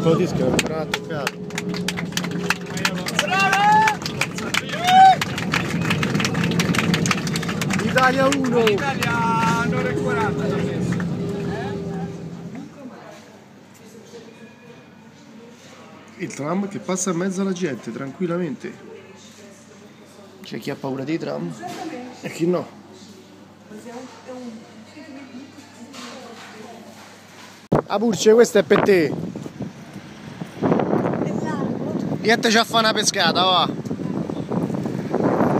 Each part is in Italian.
Tutto il disco è ancora toccato. Italia 1! Italia 1,40 l'ho messo. Il tram che passa in mezzo alla gente tranquillamente. C'è chi ha paura dei tram e chi no. Ah Purce, questo è per te. Niente ci a fare una pescata, va.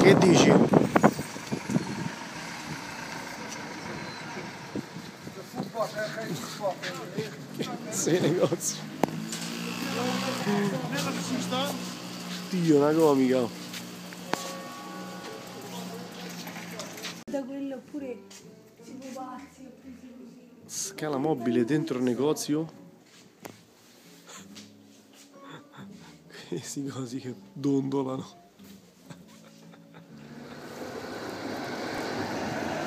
Che dici? Sei negozio. Dio, una comica. Da quello oppure si può farsi. Scala mobile dentro il negozio. Questi cosi che dondolano.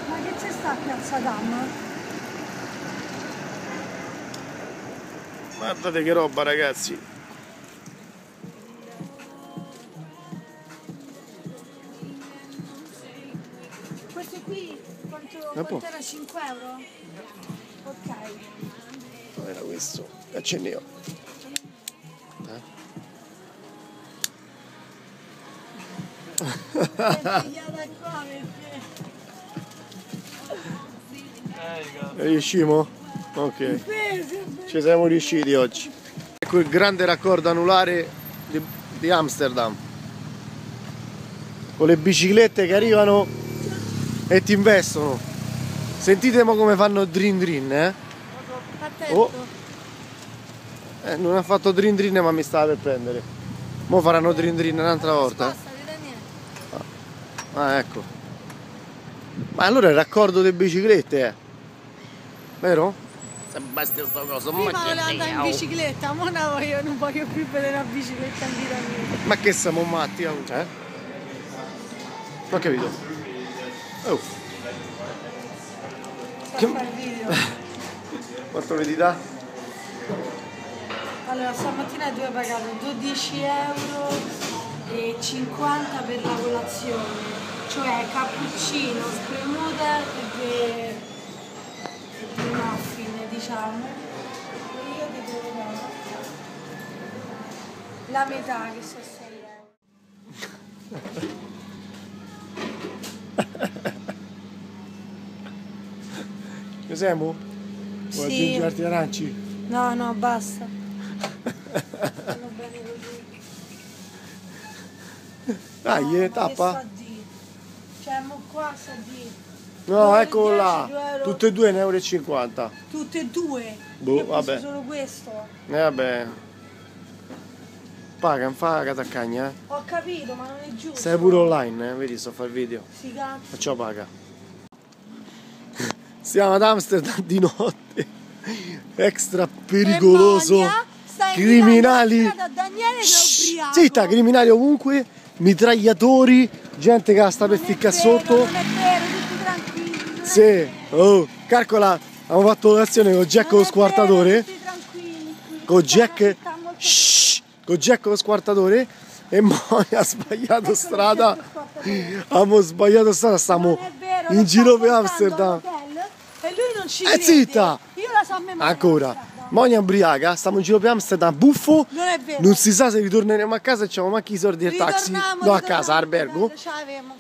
Ma che c'è sta a Piazza Damma? Guardate che roba, ragazzi. Questo qui quanto era? 5 euro? Ok. Non era questo. Accendiamo. È pigliata qua perché... Riuscimo? Ok. Ci siamo riusciti oggi. Ecco il grande raccordo anulare di Amsterdam. Con le biciclette che arrivano e ti investono. Sentite mo come fanno drin drin, eh? Attento. Oh. Non ha fatto drin drin ma mi stava per prendere. Mo faranno drin drin un'altra volta. Basta, vedi niente. Ah, ecco. Ma allora è il raccordo delle biciclette, vero? Sebastiano sto coso, Prima volevo andare in bicicletta, ma ora io non voglio più vedere una bicicletta in vita mia. Ma che siamo matti, eh? Non ho capito. Oh. Sta a fare il video. Quanto vedi da? Allora, stamattina tu hai pagato 12 euro e 50 per la colazione, cioè cappuccino, spremuta e due muffin, diciamo. E io ti devo dare la metà, che sono 6 euro. Ci siamo? Vuoi Sì. aggiungere altri aranci? No, no, basta. Vanno bene così. Dai, No, tappa. che sta di? Cioè, mo qua sta di. No, Due eccolo 10, là. 2 euro. Tutte e due 1,50 euro. Tutte e due. Boh, Io ho preso vabbè. solo questo. Vabbè. Paga, non fa catacagna, eh. Ho capito, ma non è giusto. Stai pure online, vedi, sto a fare il video. Si cazzo. Facciamo paga. Siamo ad Amsterdam di notte. Extra pericoloso. Monia sta Criminali. invitando a Daniele che è ubriaco. Zitta, criminali ovunque. Mitragliatori. Gente che la sta per Non è ficcare vero, sotto. Non è vero, tutti tranquilli. non è Sì. vero. Oh, calcola. Abbiamo fatto l'azione con Jack Non lo è squartatore. vero, tutti tranquilli qui. Con Questa è una Jack. città molto- Shh, con Jack lo squartatore. E Monia ha sbagliato strada. Abbiamo sbagliato strada. Stiamo Non è vero, in lo giro sto per portando Amsterdam. all'hotel E lui non ci crede. Zitta! Io la so a memoria. Ancora. Monia ubriaca, stiamo in giro per Amsterdam, buffo. Non è vero. Non si sa se ritorneremo a casa e c'avamo anche i soldi del taxi. No, a casa, albergo. C'avevamo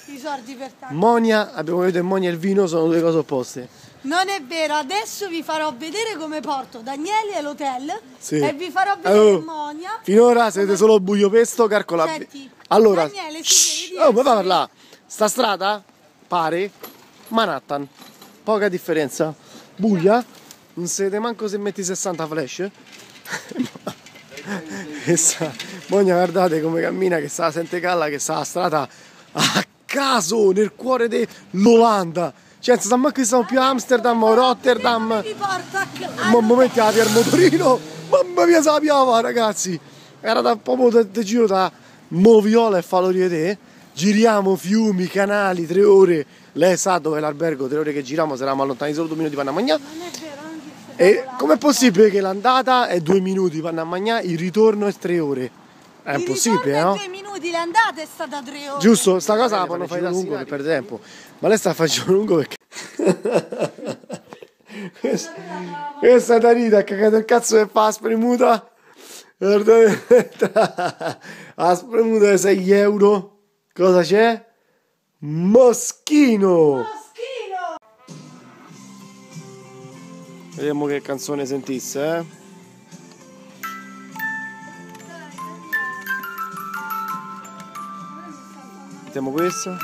i soldi per taxi. Monia, abbiamo detto che Monia e il vino sono due cose opposte. Non è vero, adesso vi farò vedere come porto Daniele all'hotel Sì. e vi farò vedere Oh, Monia. finora siete solo buio pesto, calcola. Senti, Allora, Daniele, si oh, ma parla. Sta strada pare Manhattan. Poca differenza. Buia, non si vede manco se metti 60 flash. Monia, guardate come cammina, che sta sente calla, che sta la strada a caso nel cuore dell'Olanda. Cioè, non sa manco che siamo più a Amsterdam o Rotterdam. Vi porto a Un momento a il motorino. Mamma mia, se la piava, ragazzi. Era da proprio da giro da Moviola e fallo rivedere. Giriamo fiumi, canali, 3 ore. Lei sa dove è l'albergo, 3 ore che giriamo, saremo allontanati solo 2 minuti per andare a mangiare. Non è vero, non E com'è possibile che l'andata è 2 minuti, vanno a mangiare, il ritorno è 3 ore? È impossibile, no? 2 minuti, l'andata è stata 3 ore. Giusto, sta cosa la fanno fare lungo che perde tempo. Ma lei sta facendo lungo perché... Questa è Darita, ha cagato il cazzo che fa la spremuta. Guardate, la spremuta di 6 euro. Cosa c'è? Moschino! Vediamo che canzone sentisse, eh? Mettiamo questa.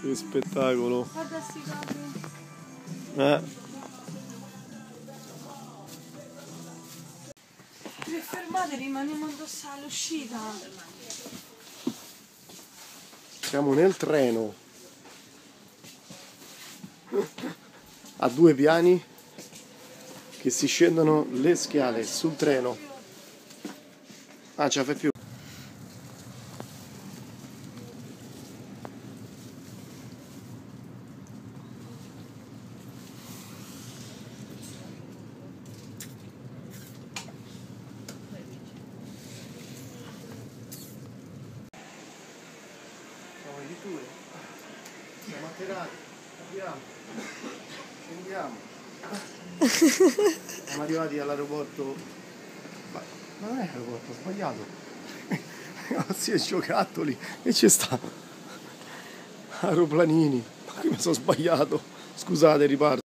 Che spettacolo. Guarda sti capi. Vi fermate, rimaniamo addosso all'uscita. Siamo nel treno. A 2 piani che si scendono le scale sul treno. Ah, ce la fai più. Siamo addirittura. Siamo atterrati. Andiamo. Scendiamo. Siamo arrivati all'aeroporto. Ma non è l'aeroporto, ho sbagliato. Ragazzi, giocattoli. E ci sta. Aeroplanini. Ma qui mi sono sbagliato. Scusate, riparto.